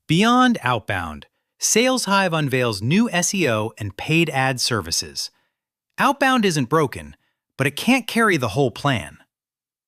Beyond Outbound, SalesHive unveils new SEO and paid ad services. Outbound isn't broken, but it can't carry the whole plan.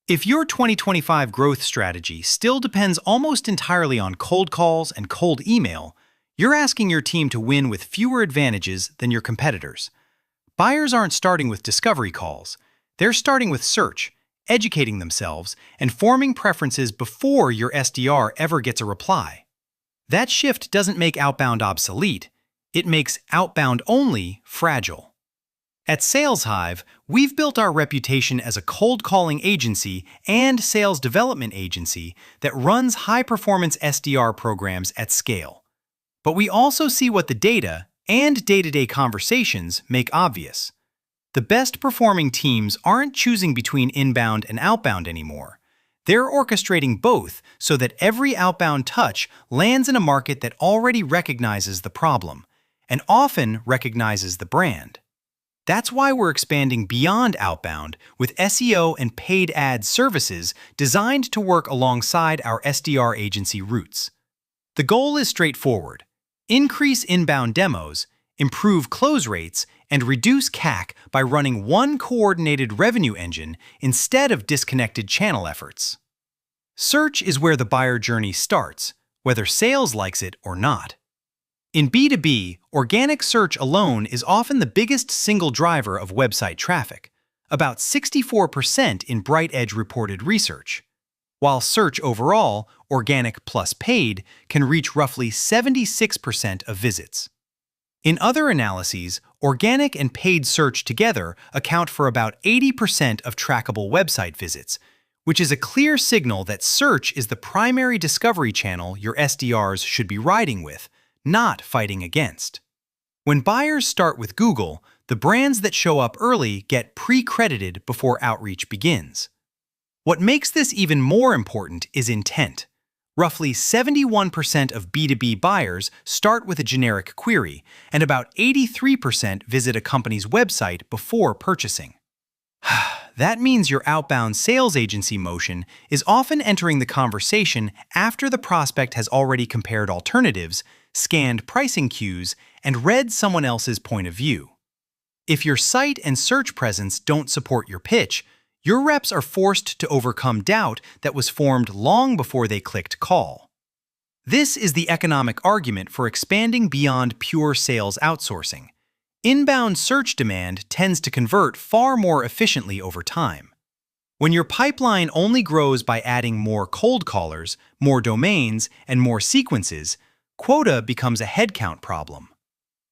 If your 2025 growth strategy still depends almost entirely on cold calls and cold email, you're asking your team to win with fewer advantages than your competitors. Buyers aren't starting with discovery calls. They're starting with search, educating themselves, and forming preferences before your SDR ever gets a reply. That shift doesn't make outbound obsolete. It makes outbound only fragile. At SalesHive, we've built our reputation as a cold calling agency and sales development agency that runs high-performance SDR programs at scale. But we also see what the data and day-to-day conversations make obvious. The best-performing teams aren't choosing between inbound and outbound anymore. They're orchestrating both so that every outbound touch lands in a market that already recognizes the problem, and often recognizes the brand. That's why we're expanding beyond outbound with SEO and paid ad services designed to work alongside our SDR agency roots. The goal is straightforward: increase inbound demos, improve close rates, and reduce CAC by running one coordinated revenue engine instead of disconnected channel efforts. Search is where the buyer journey starts, whether sales likes it or not. In B2B, organic search alone is often the biggest single driver of website traffic, about 64% in Bright Edge reported research, while search overall, organic plus paid, can reach roughly 76% of visits. In other analyses, organic and paid search together account for about 80% of trackable website visits, which is a clear signal that search is the primary discovery channel your SDRs should be riding with, not fighting against. When buyers start with Google, the brands that show up early get pre-credited before outreach begins. What makes this even more important is intent. Roughly 71% of B2B buyers start with a generic query, and about 83% visit a company's website before purchasing. That means your outbound sales agency motion is often entering the conversation after the prospect has already compared alternatives, scanned pricing cues, and read someone else's point of view. If your site and search presence don't support your pitch, your reps are forced to overcome doubt that was formed long before they clicked call. This is the economic argument for expanding beyond pure sales outsourcing. Inbound search demand tends to convert far more efficiently over time. When your pipeline only grows by adding more cold callers, more domains, and more sequences, quota becomes a headcount problem.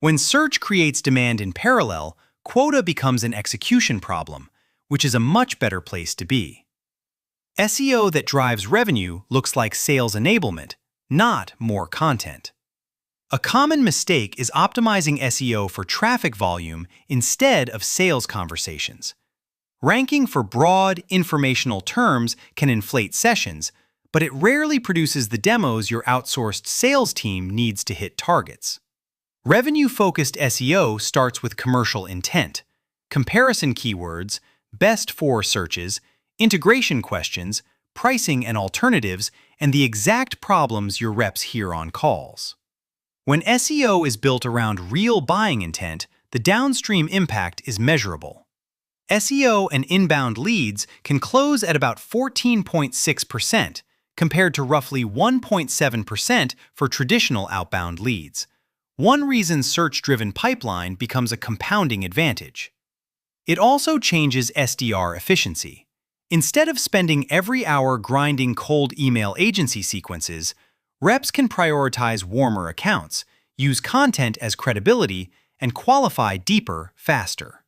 When search creates demand in parallel, quota becomes an execution problem, which is a much better place to be. SEO that drives revenue looks like sales enablement, not more content. A common mistake is optimizing SEO for traffic volume instead of sales conversations. Ranking for broad, informational terms can inflate sessions, but it rarely produces the demos your outsourced sales team needs to hit targets. Revenue-focused SEO starts with commercial intent, comparison keywords, best for searches, integration questions, pricing and alternatives, and the exact problems your reps hear on calls. When SEO is built around real buying intent, the downstream impact is measurable. SEO and inbound leads can close at about 14.6%, compared to roughly 1.7% for traditional outbound leads. One reason search-driven pipeline becomes a compounding advantage. It also changes SDR efficiency. Instead of spending every hour grinding cold email agency sequences, reps can prioritize warmer accounts, use content as credibility, and qualify deeper, faster.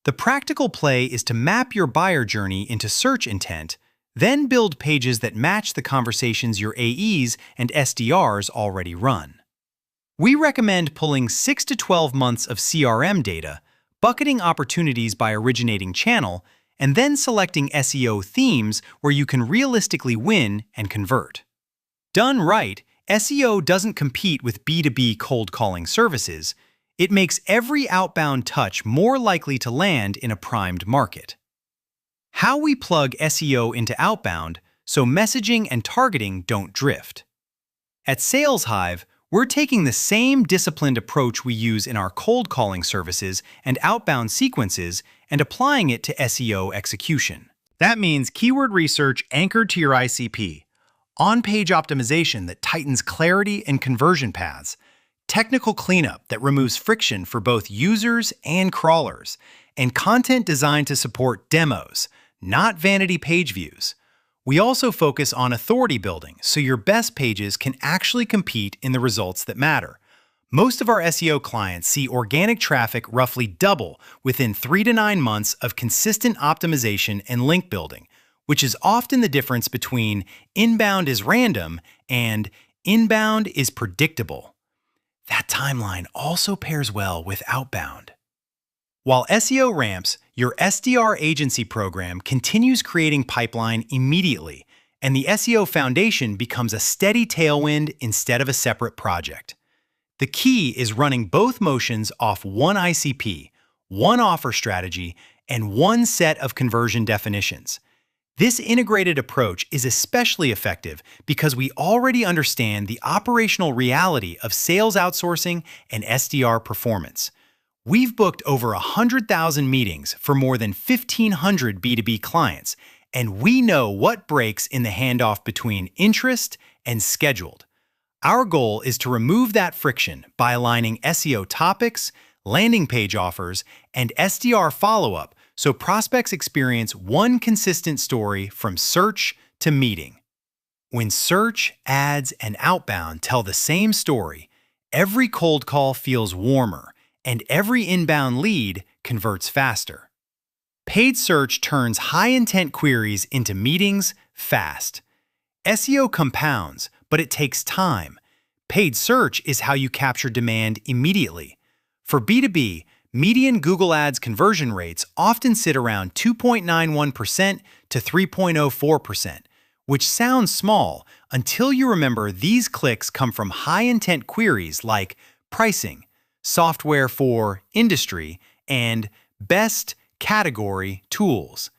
The practical play is to map your buyer journey into search intent, then build pages that match the conversations your AEs and SDRs already run. We recommend pulling 6 to 12 months of CRM data, bucketing opportunities by originating channel, and then selecting SEO themes where you can realistically win and convert. Done right, SEO doesn't compete with B2B cold calling services. It makes every outbound touch more likely to land in a primed market. How we plug SEO into outbound so messaging and targeting don't drift. At SalesHive, we're taking the same disciplined approach we use in our cold calling services and outbound sequences and applying it to SEO execution. That means keyword research anchored to your ICP, on-page optimization that tightens clarity and conversion paths, technical cleanup that removes friction for both users and crawlers, and content designed to support demos, not vanity page views. We also focus on authority building so your best pages can actually compete in the results that matter. Most of our SEO clients see organic traffic roughly double within 3 to 9 months of consistent optimization and link building, which is often the difference between inbound is random and inbound is predictable. That timeline also pairs well with outbound. While SEO ramps, your SDR agency program continues creating pipeline immediately, and the SEO foundation becomes a steady tailwind instead of a separate project. The key is running both motions off one ICP, one offer strategy, and one set of conversion definitions. This integrated approach is especially effective because we already understand the operational reality of sales outsourcing and SDR performance. We've booked over 100,000 meetings for more than 1,500 B2B clients, and we know what breaks in the handoff between interest and scheduled. Our goal is to remove that friction by aligning SEO topics, landing page offers, and SDR follow-up so prospects experience one consistent story from search to meeting. When search, ads, and outbound tell the same story, every cold call feels warmer, and every inbound lead converts faster. Paid search turns high-intent queries into meetings fast. SEO compounds, but it takes time. Paid search is how you capture demand immediately. For B2B, median Google Ads conversion rates often sit around 2.91% to 3.04%, which sounds small until you remember these clicks come from high-intent queries like pricing, software for industry, and best category tools.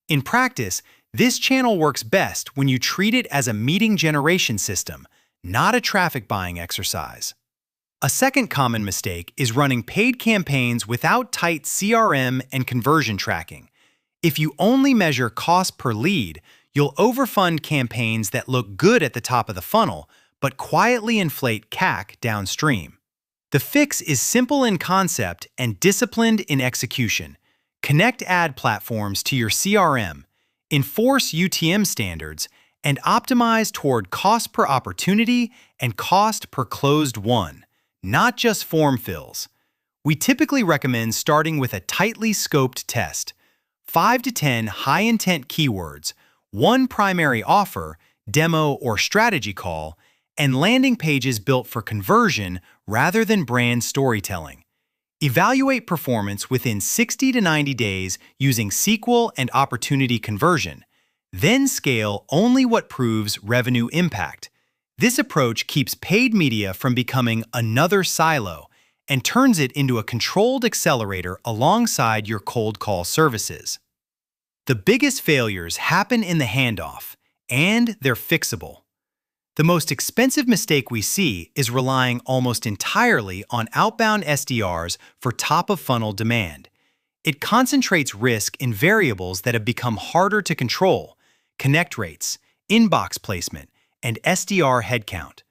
In practice, this channel works best when you treat it as a meeting generation system, not a traffic buying exercise. A second common mistake is running paid campaigns without tight CRM and conversion tracking. If you only measure cost per lead, you'll overfund campaigns that look good at the top of the funnel, but quietly inflate CAC downstream. The fix is simple in concept and disciplined in execution. Connect ad platforms to your CRM, enforce UTM standards, and optimize toward cost per opportunity and cost per closed one, not just form fills. We typically recommend starting with a tightly scoped test, 5 to 10 high-intent keywords, one primary offer, demo, or strategy call, and landing pages built for conversion rather than brand storytelling. Evaluate performance within 60 to 90 days using SQL and opportunity conversion. Then scale only what proves revenue impact. This approach keeps paid media from becoming another silo and turns it into a controlled accelerator alongside your cold call services. The biggest failures happen in the handoff, and they're fixable. The most expensive mistake we see is relying almost entirely on outbound SDRs for top-of-funnel demand. It concentrates risk in variables that have become harder to control: connect rates, inbox placement, and SDR headcount.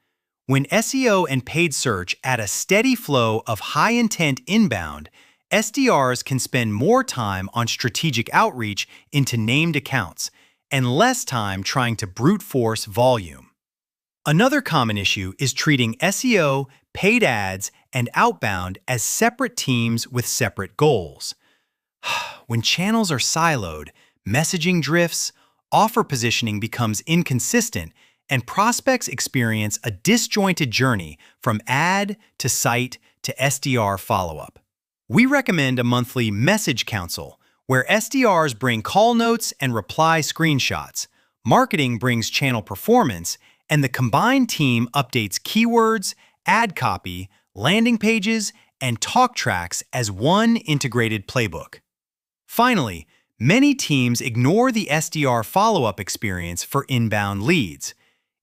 When SEO and paid search add a steady flow of high-intent inbound, SDRs can spend more time on strategic outreach into named accounts and less time trying to brute force volume. Another common issue is treating SEO, paid ads, and outbound as separate teams with separate goals. When channels are siloed, messaging drifts, offer positioning becomes inconsistent, and prospects experience a disjointed journey from ad to site to SDR follow-up. We recommend a monthly message council where SDRs bring call notes and reply screenshots, marketing brings channel performance, and the combined team updates keywords, ad copy, landing pages, and talk tracks as one integrated playbook. Finally, many teams ignore the SDR follow-up experience for inbound leads.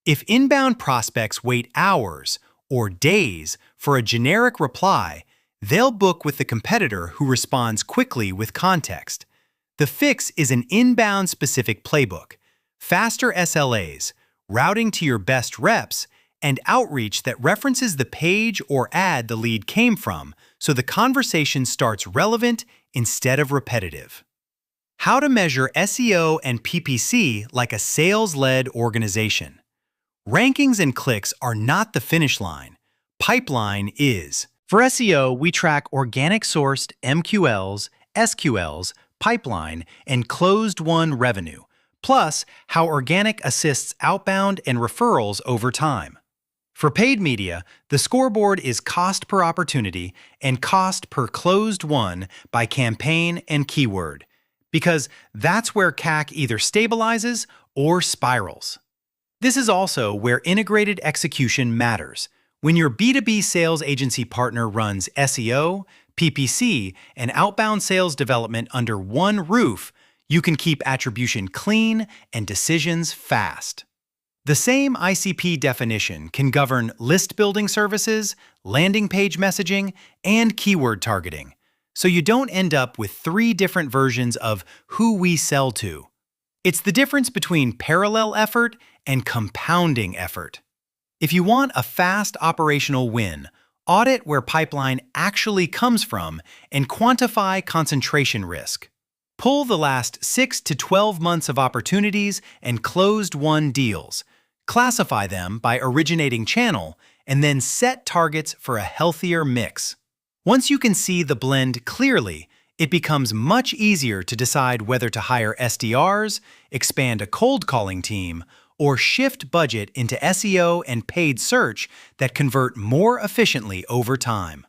If inbound prospects wait hours or days for a generic reply, they'll book with the competitor who responds quickly with context. The fix is an inbound-specific playbook, faster SLAs, routing to your best reps, and outreach that references the page or ad the lead came from so the conversation starts relevant instead of repetitive. How to measure SEO and PPC like a sales-led organization. Rankings and clicks are not the finish line. Pipeline is. For SEO, we track organic-sourced MQLs, SQLs, pipeline, and closed-won revenue, plus how organic assists outbound and referrals over time. For paid media, the scoreboard is cost per opportunity and cost per closed won by campaign and keyword, because that's where CAC either stabilizes or spirals. This is also where integrated execution matters. When your B2B sales agency partner runs SEO, PPC, and outbound sales development under one roof, you can keep attribution clean and decisions fast. The same ICP definition can govern list-building services, landing page messaging, and keyword targeting, so you don't end up with 3 different versions of who we sell to. It's the difference between parallel effort and compounding effort. If you want a fast operational win, audit where pipeline actually comes from and quantify concentration risk. Pull the last 6 to 12 months of opportunities and closed-won deals. Classify them by originating channel, and then set targets for a healthier mix. Once you can see the blend clearly, it becomes much easier to decide whether to hire SDRs, expand a cold calling team, or shift budget into SEO and paid search that convert more efficiently over time.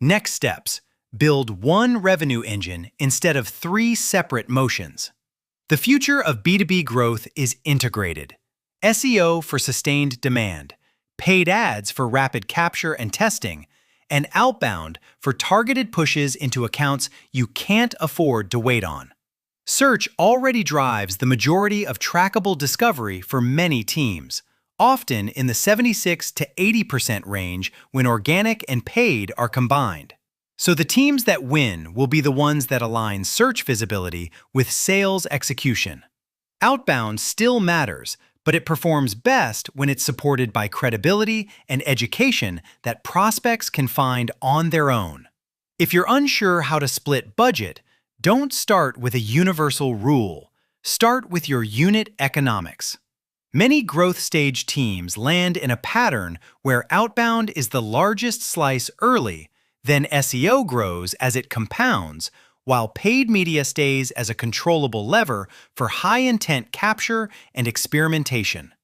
Next steps: build one revenue engine instead of 3 separate motions. The future of B2B growth is integrated. SEO for sustained demand, paid ads for rapid capture and testing, and outbound for targeted pushes into accounts you can't afford to wait on. Search already drives the majority of trackable discovery for many teams, often in the 76 to 80% range when organic and paid are combined. So the teams that win will be the ones that align search visibility with sales execution. Outbound still matters, but it performs best when it's supported by credibility and education that prospects can find on their own. If you're unsure how to split budget, don't start with a universal rule. Start with your unit economics. Many growth stage teams land in a pattern where outbound is the largest slice early, then SEO grows as it compounds, while paid media stays as a controllable lever for high-intent capture and experimentation.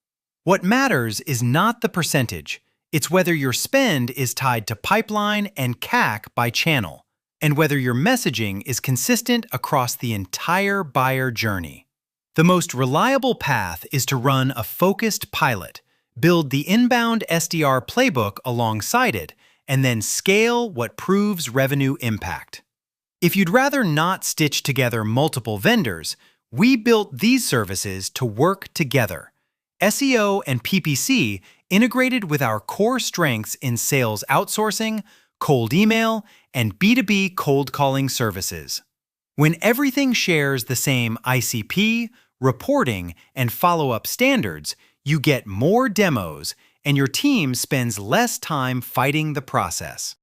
What matters is not the percentage, it's whether your spend is tied to pipeline and CAC by channel, and whether your messaging is consistent across the entire buyer journey. The most reliable path is to run a focused pilot, build the inbound SDR playbook alongside it, and then scale what proves revenue impact. If you'd rather not stitch together multiple vendors, we built these services to work together. SEO and PPC integrated with our core strengths in sales outsourcing, cold email, and B2B cold calling services. When everything shares the same ICP, reporting, and follow-up standards, you get more demos, and your team spends less time fighting the process.